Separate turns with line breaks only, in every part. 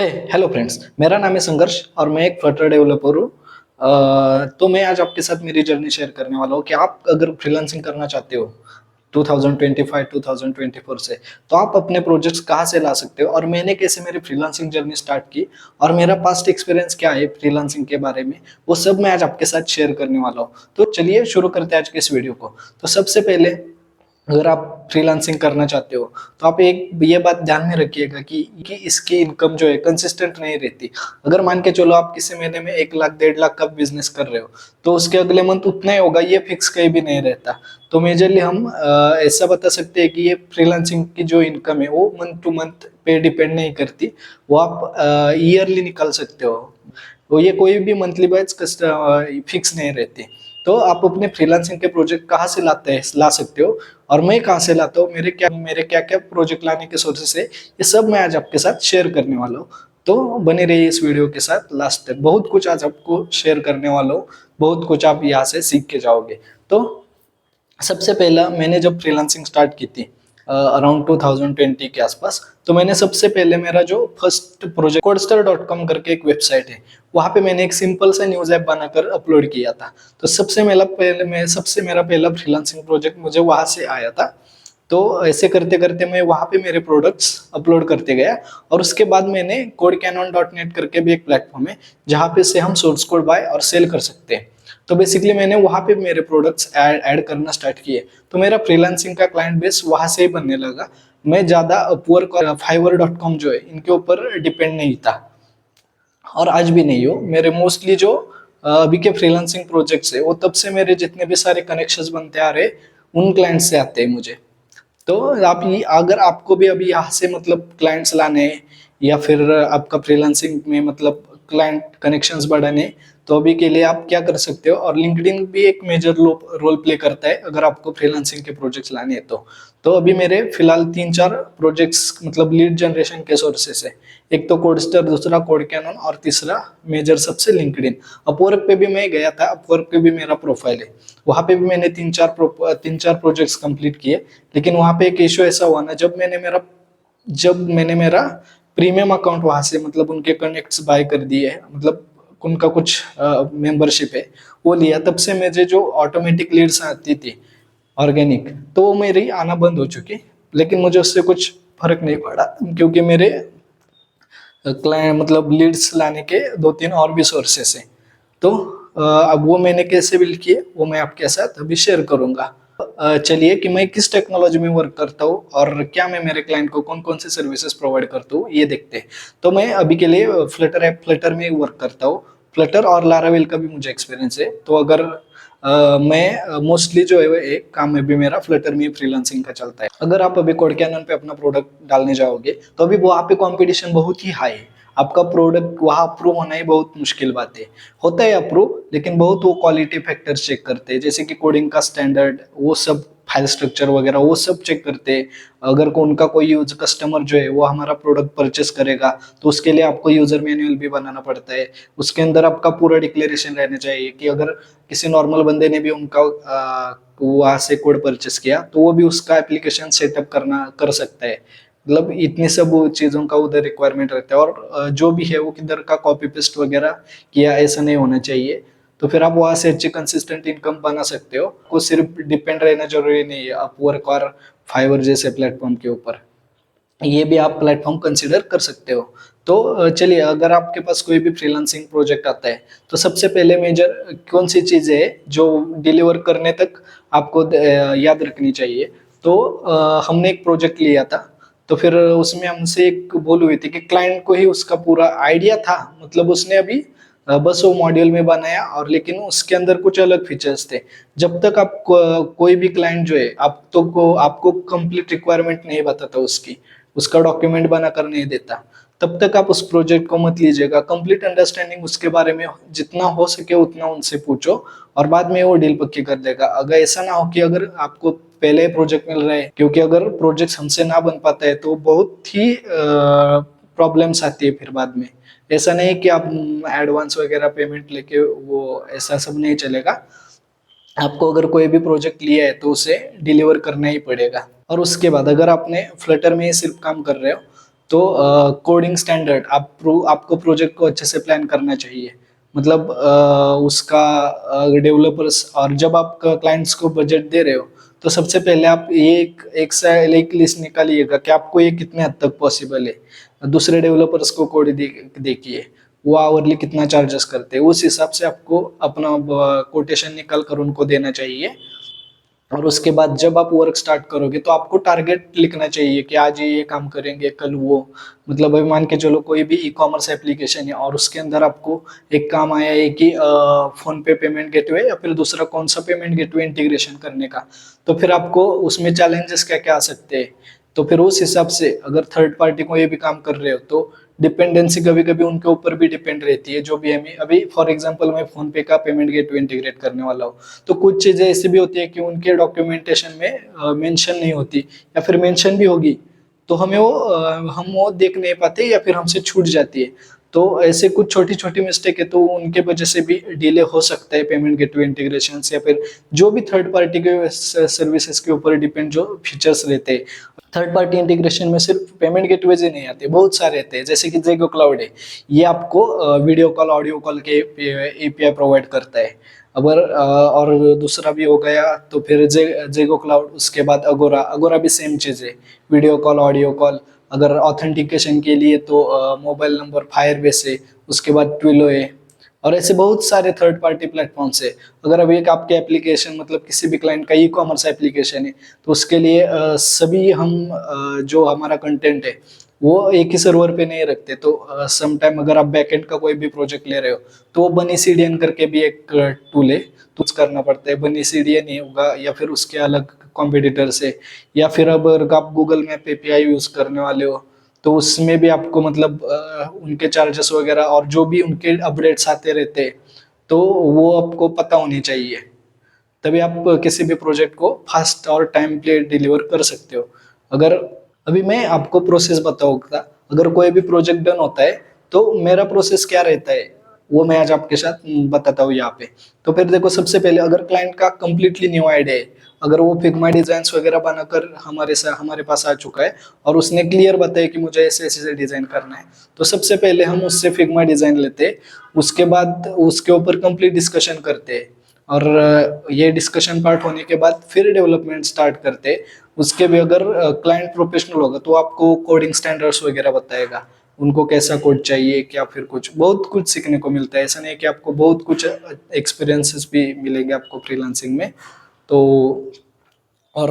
Hello friends, मेरा नाम है संघर्ष और मैं एक फ्लटर डेवलपर हूँ। तो मैं आज आपके साथ मेरी जर्नी शेयर करने वाला हूँ कि आप अगर फ्रीलांसिंग करना चाहते हो 2025-2024 से, तो आप अपने प्रोजेक्ट्स कहाँ से ला सकते हो और मैंने कैसे मेरी फ्रीलांसिंग जर्नी स्टार्ट की और मेरा पास्ट एक्सपीरियंस क्या है फ्रीलांसिंग के बारे में, वो सब मैं आज आपके साथ शेयर करने वाला हूँ। तो चलिए शुरू करते हैं आज के इस वीडियो को। तो सबसे पहले, अगर आप फ्रीलांसिंग करना चाहते हो तो आप एक ये बात ध्यान में रखिएगा कि इसकी इनकम जो है कंसिस्टेंट नहीं रहती। अगर मान के चलो आप किसी महीने में 1 लाख 1.5 लाख का बिजनेस कर रहे हो, तो उसके अगले मंथ उतना ही होगा, ये फिक्स कहीं भी नहीं रहता। तो मेजरली हम ऐसा बता सकते हैं कि ये फ्रीलांसिंग की जो इनकम है वो मंथ टू मंथ पे डिपेंड नहीं करती, वो आप ईयरली निकाल सकते हो। तो ये कोई भी मंथली वाइज फिक्स नहीं रहती। तो आप अपने फ्रीलांसिंग के प्रोजेक्ट कहाँ से ला सकते हो और मैं कहाँ से लाता हूँ, मेरे क्या क्या प्रोजेक्ट लाने के सोर्सेस है, ये सब मैं आज आपके साथ शेयर करने वाला हूँ। तो बने रहिए इस वीडियो के साथ लास्ट तक, बहुत कुछ आज आपको शेयर करने वाला हूँ, बहुत कुछ आप यहाँ से सीख के जाओगे। तो सबसे पहला, मैंने जब फ्रीलांसिंग स्टार्ट की थी अराउंड 2020 के आसपास, तो मैंने सबसे पहले मेरा जो फर्स्ट प्रोजेक्ट कोडस्टर.com करके एक वेबसाइट है, वहाँ पे मैंने एक सिंपल सा न्यूज़ ऐप बनाकर अपलोड किया था। तो सबसे मेरा पहला फ्रीलांसिंग प्रोजेक्ट मुझे वहाँ से आया था। तो ऐसे करते करते मैं वहाँ पे मेरे प्रोडक्ट्स अपलोड करते गया और उसके बाद मैंने codecanon.net करके भी एक प्लेटफॉर्म है जहाँ पे से हम सोर्स कोड बाय और सेल कर सकते हैं। तो बेसिकली मैंने वहाँ पे मेरे प्रोडक्ट्स ऐड करना स्टार्ट किए, तो मेरा फ्रीलांसिंग का क्लाइंट बेस वहाँ से ही बनने लगा। मैं ज़्यादा अपवर्क और fiverr.com जो है इनके ऊपर डिपेंड नहीं था, और आज भी नहीं हो। मेरे मोस्टली जो अभी के फ्रीलांसिंग प्रोजेक्ट्स है वो तब से मेरे जितने भी सारे कनेक्शंस बनते आ रहे उन क्लाइंट से आते हैं मुझे। तो आप ये, अगर आपको भी अभी यहाँ से मतलब क्लाइंट्स लाने हैं या फिर आपका फ्रीलांसिंग में मतलब क्लाइंट कनेक्शंस बढ़ाने हैं, तो अभी के लिए आप क्या कर सकते हो, और लिंक्डइन भी एक मेजर रोल प्ले करता है अगर आपको फ्रीलांसिंग के प्रोजेक्ट्स लाने हैं तो अभी मेरे फिलहाल 3-4 प्रोजेक्ट्स मतलब लीड जनरेशन के सोर्सेस है। एक तो कोडस्टर, दूसरा कोडकैनन और तीसरा मेजर सबसे लिंक्डइन। अपवर्क पे भी मैं गया था, अपवर्क पे भी मेरा प्रोफाइल है, वहाँ पे भी मैंने तीन चार प्रोजेक्ट्स कंप्लीट किए। लेकिन वहाँ पे एक इशू ऐसा हुआ ना, जब मैंने मेरा प्रीमियम अकाउंट वहाँ से मतलब उनके कनेक्ट्स बाय कर दिए, मतलब उनका कुछ मेंबरशिप है वो लिया, तब से मुझे जो ऑटोमेटिक लीड्स आती थी ऑर्गेनिक, तो वो मेरी आना बंद हो चुकी। लेकिन मुझे उससे कुछ फर्क नहीं पड़ा, क्योंकि मेरे क्लाइंट मतलब लीड्स लाने के 2-3 और भी सोर्सेस हैं। तो अब वो मैंने कैसे बिल्ड किए वो मैं आपके साथ अभी शेयर करूंगा। चलिए कि मैं किस टेक्नोलॉजी में वर्क करता हूँ और क्या मैं मेरे क्लाइंट को कौन कौन से सर्विसेज प्रोवाइड करता हूँ ये देखते हैं। तो मैं अभी के लिए फ्लटर में वर्क करता हूँ। फ्लटर और लारावेल का भी मुझे एक्सपीरियंस है। तो अगर मैं मोस्टली जो है वो एक काम में भी मेरा फ्लटर में फ्रीलांसिंग का चलता है। अगर आप अभी कोडकैनन पे अपना प्रोडक्ट डालने जाओगे तो अभी वहाँ पे कंपटीशन बहुत ही हाई है। आपका प्रोडक्ट वहाँ अप्रूव होना ही बहुत मुश्किल बात है। होता है अप्रूव, लेकिन बहुत वो क्वालिटी फैक्टर्स चेक करते हैं, जैसे कि कोडिंग का स्टैंडर्ड, वो सब फाइल स्ट्रक्चर वगैरह वो सब चेक करते हैं। अगर उनका कोई यूज कस्टमर जो है वो हमारा प्रोडक्ट परचेस करेगा, तो उसके लिए आपको यूजर मैन्युअल भी बनाना पड़ता है। उसके अंदर आपका पूरा डिक्लेरेशन रहना चाहिए कि अगर किसी नॉर्मल बंदे ने भी उनका वहां से कोड परचेस किया तो वो भी उसका एप्लीकेशन सेटअप कर सकता है। मतलब इतनी सब चीजों का उधर रिक्वायरमेंट रहता है, और जो भी है वो किधर का कॉपी पेस्ट वगैरह किया ऐसा नहीं होना चाहिए। तो फिर आप वहां से अच्छी कंसिस्टेंट इनकम बना सकते हो, को सिर्फ डिपेंड रहना जरूरी नहीं है अपवर्क और फाइवर जैसे प्लेटफॉर्म के ऊपर। ये भी आप प्लेटफॉर्म कंसिडर कर सकते हो। तो चलिए, अगर आपके पास कोई भी फ्रीलांसिंग प्रोजेक्ट आता है तो सबसे पहले मेजर कौन सी चीज़ है जो डिलीवर करने तक आपको याद रखनी चाहिए। तो हमने एक प्रोजेक्ट लिया था, तो फिर उसमें हमसे एक बोल हुई थी कि क्लाइंट को ही उसका पूरा आइडिया था, मतलब उसने अभी बस वो मॉड्यूल में बनाया, और लेकिन उसके अंदर कुछ अलग फीचर्स थे। जब तक आप कोई भी क्लाइंट जो है आपको कंप्लीट रिक्वायरमेंट नहीं बताता उसकी, उसका डॉक्यूमेंट बनाकर नहीं देता, तब तक आप उस प्रोजेक्ट को मत लीजिएगा। कंप्लीट अंडरस्टैंडिंग उसके बारे में जितना हो सके उतना उनसे पूछो, और बाद में वो डील पक्की कर देगा। अगर ऐसा ना हो कि अगर आपको पहले प्रोजेक्ट मिल रहा है, क्योंकि अगर प्रोजेक्ट हमसे ना बन पाता है तो बहुत ही प्रॉब्लम्स आती है फिर बाद में। ऐसा नहीं कि आप एडवांस वगैरह पेमेंट लेके, वो ऐसा सब नहीं चलेगा। आपको अगर कोई भी प्रोजेक्ट लिया है तो उसे डिलीवर करना ही पड़ेगा। और उसके बाद अगर आपने फ्लटर में ही सिर्फ काम कर रहे हो तो कोडिंग स्टैंडर्ड आपको प्रोजेक्ट को अच्छे से प्लान करना चाहिए। मतलब उसका डेवलपर्स, और जब आप क्लाइंट्स को बजट दे रहे हो तो सबसे पहले आप ये एक लिस्ट निकालिएगा कि आपको ये कितने हद तक पॉसिबल है। दूसरे डेवलपर्स को कोड देखिए, वो आवरली कितना चार्जेस करते हैं, उस हिसाब से आपको अपना कोटेशन निकाल कर उनको देना चाहिए। और उसके बाद जब आप वर्क स्टार्ट करोगे तो आपको टारगेट लिखना चाहिए कि आज ये काम करेंगे, कल वो। मतलब अभी मान के चलो कोई भी ई कॉमर्स एप्लीकेशन है और उसके अंदर आपको एक काम आया है कि फोन पे पेमेंट गेटवे या फिर दूसरा कौन सा पेमेंट गेटवे इंटीग्रेशन करने का, तो फिर आपको उसमें चैलेंजेस क्या क्या आ सकते हैं। तो फिर उस हिसाब से अगर थर्ड पार्टी को ये भी काम कर रहे हो तो डिपेंडेंसी कभी कभी उनके ऊपर भी डिपेंड रहती है। जो भी हमें अभी फॉर एग्जांपल मैं फोन पे का पेमेंट गेटवे इंटीग्रेट करने वाला हूँ, तो कुछ चीजें ऐसी भी होती है कि उनके डॉक्यूमेंटेशन में मेंशन नहीं होती, या फिर मेंशन भी होगी तो हम वो देख नहीं पाते या फिर हमसे छूट जाती है। तो ऐसे कुछ छोटी छोटी मिस्टेक है तो उनके वजह से भी डिले हो सकता है पेमेंट गेटवे इंटीग्रेशन या फिर जो भी थर्ड पार्टी के सर्विसेज के ऊपर डिपेंड जो फीचर्स रहते हैं। थर्ड पार्टी इंटीग्रेशन में सिर्फ पेमेंट गेटवेज ही नहीं आते, बहुत सारे रहते हैं, जैसे कि जेगो क्लाउड है, ये आपको वीडियो कॉल ऑडियो कॉल के एपीआई प्रोवाइड करता है। अगर और दूसरा भी हो गया तो फिर जेगो क्लाउड, उसके बाद अगोरा। अगोरा भी सेम चीज़ है, वीडियो कॉल ऑडियो कॉल। अगर ऑथेंटिकेशन के लिए तो मोबाइल नंबर फायरबेस है, उसके बाद ट्विलो है, और ऐसे बहुत सारे थर्ड पार्टी प्लेटफॉर्म्स है। अगर अभी एक आपके एप्लीकेशन मतलब किसी भी क्लाइंट का ई कॉमर्स एप्लीकेशन है तो उसके लिए सभी हम जो हमारा कंटेंट है वो एक ही सर्वर पे नहीं रखते। तो सम टाइम अगर आप बैकएंड का कोई भी प्रोजेक्ट ले रहे हो तो वो बनी सीडीएन करके भी एक टूल है, तो कुछ करना पड़ता है। बनी सीडीएन ही होगा या फिर उसके अलग कॉम्पिटिटर से, या फिर अब अगर आप गूगल मैप एपीआई यूज करने वाले हो तो उसमें भी आपको मतलब उनके चार्जेस वगैरह और जो भी उनके अपडेट्स आते रहते हैं तो वो आपको पता होनी चाहिए, तभी आप किसी भी प्रोजेक्ट को फास्ट और टाइम पे डिलीवर कर सकते हो। अगर अभी मैं आपको प्रोसेस बताऊंगा, अगर कोई भी प्रोजेक्ट डन होता है तो मेरा प्रोसेस क्या रहता है वो मैं आज आपके साथ बताता हूँ यहाँ पे। तो फिर देखो, सबसे पहले अगर क्लाइंट का कंप्लीटली न्यू आइडिया है, अगर वो फिग्मा डिजाइन्स वगैरह बनाकर हमारे पास आ चुका है और उसने क्लियर बताया कि मुझे ऐसे ऐसे डिजाइन करना है, तो सबसे पहले हम उससे फिग्मा डिजाइन लेते हैं। उसके बाद उसके ऊपर कंप्लीट डिस्कशन करते हैं, और ये डिस्कशन पार्ट होने के बाद फिर डेवलपमेंट स्टार्ट करते। उसके भी अगर क्लाइंट प्रोफेशनल होगा तो आपको कोडिंग स्टैंडर्ड्स वगैरह बताएगा, उनको कैसा कोड चाहिए, क्या फिर कुछ बहुत कुछ सीखने को मिलता है। ऐसा नहीं है कि आपको बहुत कुछ एक्सपीरियंसेस भी मिलेंगे आपको फ्रीलांसिंग में। तो और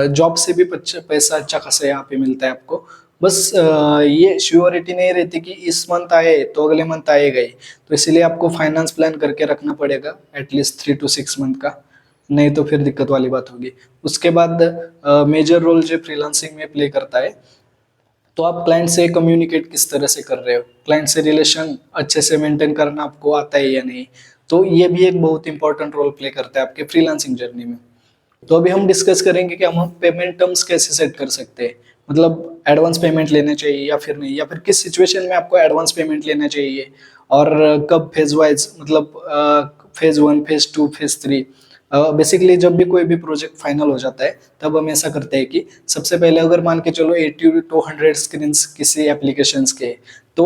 जॉब से भी पैसा अच्छा खासा यहाँ पे मिलता है आपको। बस ये श्योरिटी नहीं रहती कि इस मंथ आए तो अगले मंथ आएगा ही, तो इसीलिए आपको फाइनेंस प्लान करके रखना पड़ेगा एटलीस्ट 3 to 6 मंथ का, नहीं तो फिर दिक्कत वाली बात होगी। उसके बाद मेजर रोल जो फ्रीलांसिंग में प्ले करता है, तो आप क्लाइंट से कम्युनिकेट किस तरह से कर रहे हो, क्लाइंट से रिलेशन अच्छे से मेंटेन करना आपको आता है या नहीं, तो ये भी एक बहुत इंपॉर्टेंट रोल प्ले करता है आपके फ्रीलांसिंग जर्नी में। तो अभी हम डिस्कस करेंगे कि हम पेमेंट टर्म्स कैसे सेट कर सकते हैं, मतलब एडवांस पेमेंट लेना चाहिए या फिर नहीं, या फिर किस सिचुएशन में आपको एडवांस पेमेंट लेना चाहिए, और कब फेज वाइज, मतलब फेज 1 फेज 2 फेज 3। बेसिकली जब भी कोई भी प्रोजेक्ट फाइनल हो जाता है तब हम ऐसा करते हैं कि सबसे पहले अगर मान के चलो 80 to 100 स्क्रीन किसी एप्लीकेशंस के, तो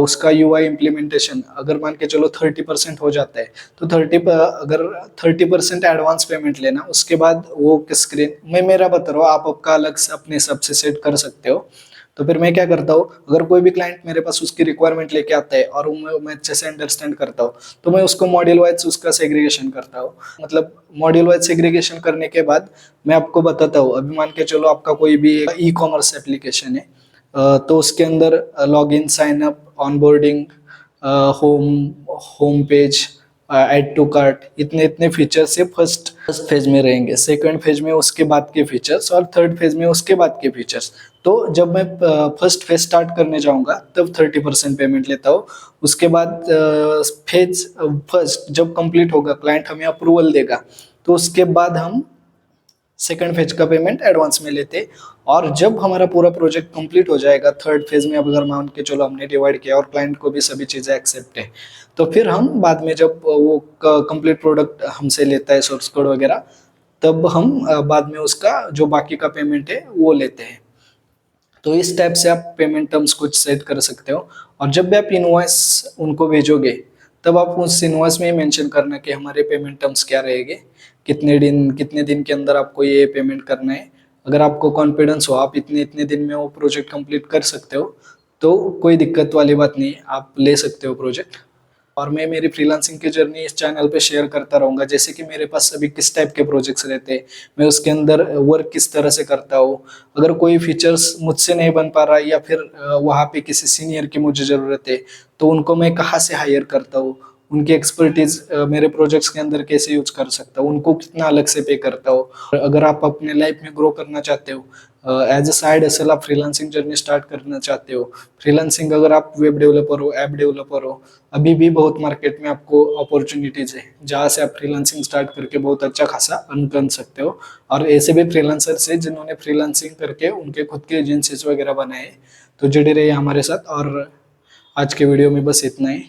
उसका यूआई इम्प्लीमेंटेशन अगर मान के चलो 30% हो जाता है, तो अगर 30% एडवांस पेमेंट लेना, उसके बाद वो स्क्रीन मैं मेरा बता रहा हूँ, आप आपका अलग से अपने हिसाब से सेट कर सकते हो। तो फिर मैं क्या करता हूँ, अगर कोई भी क्लाइंट मेरे पास उसकी रिक्वायरमेंट लेके आता है और मैं अच्छे से अंडरस्टैंड करता हूँ, तो मैं उसको मॉड्यूल वाइज उसका सेग्रीगेशन करता हूँ। मतलब मॉड्यूल वाइज सेग्रीगेशन करने के बाद मैं आपको बताता हूँ, अभी मान के चलो आपका कोई भी ई कॉमर्स एप्लीकेशन है, तो उसके अंदर log in, sign up, onboarding, home home page, add to cart, इतने इतने फीचर्स से फर्स्ट फेज में रहेंगे, सेकंड फेज में उसके बाद के फीचर्स, और थर्ड फेज में उसके बाद के फीचर्स। तो जब मैं फर्स्ट फेज स्टार्ट करने जाऊंगा तब 30% पेमेंट लेता हूँ। उसके बाद फेज फर्स्ट जब कंप्लीट होगा, क्लाइंट हमें अप्रूवल देगा, तो उसके बाद हम सेकंड फेज का पेमेंट एडवांस में लेते। और जब हमारा पूरा प्रोजेक्ट कंप्लीट हो जाएगा थर्ड फेज में, अब अगर मान के चलो हमने डिवाइड किया और क्लाइंट को भी सभी चीज़ें एक्सेप्ट है, तो फिर हम बाद में जब वो कंप्लीट प्रोडक्ट हमसे लेता है सोर्स कोड वगैरह, तब हम बाद में उसका जो बाकी का पेमेंट है वो लेते हैं। तो इस टाइप से आप पेमेंट टर्म्स कुछ सेट कर सकते हो। और जब भी आप इनवॉइस उनको भेजोगे, तब आप उस इनवॉइस में ही मेंशन करना कि हमारे पेमेंट टर्म्स क्या रहेंगे, कितने दिन के अंदर आपको ये पेमेंट करना है। अगर आपको कॉन्फिडेंस हो आप इतने इतने दिन में वो प्रोजेक्ट कंप्लीट कर सकते हो, तो कोई दिक्कत वाली बात नहीं है, आप ले सकते हो प्रोजेक्ट। और मैं मेरी फ्रीलांसिंग की जर्नी इस चैनल पे शेयर करता रहूंगा, जैसे कि मेरे पास अभी किस टाइप के प्रोजेक्ट्स रहते हैं, मैं उसके अंदर वर्क किस तरह से करता हूँ। अगर कोई फीचर्स मुझसे नहीं बन पा रहा या फिर वहाँ पे किसी सीनियर की मुझे ज़रूरत है, तो उनको मैं कहाँ से हायर करता हूँ, उनकी एक्सपर्टीज मेरे प्रोजेक्ट्स के अंदर कैसे यूज कर सकता हूँ, उनको कितना अलग से पे करता हूँ। और अगर आप अपने लाइफ में ग्रो करना चाहते हो, एज अ साइड हसल आप फ्रीलांसिंग जर्नी स्टार्ट करना चाहते हो, फ्रीलांसिंग अगर आप वेब डेवलपर हो, ऐप डेवलपर हो, अभी भी बहुत मार्केट में आपको अपॉर्चुनिटीज है जहाँ से आप फ्रीलांसिंग स्टार्ट करके बहुत अच्छा खासा अर्न कर सकते हो। और ऐसे भी फ्रीलांसर्स है जिन्होंने फ्रीलांसिंग करके उनके खुद के एजेंसीज वगैरह बनाए। तो जुड़े रहिए हमारे साथ। और आज के वीडियो में बस इतना ही।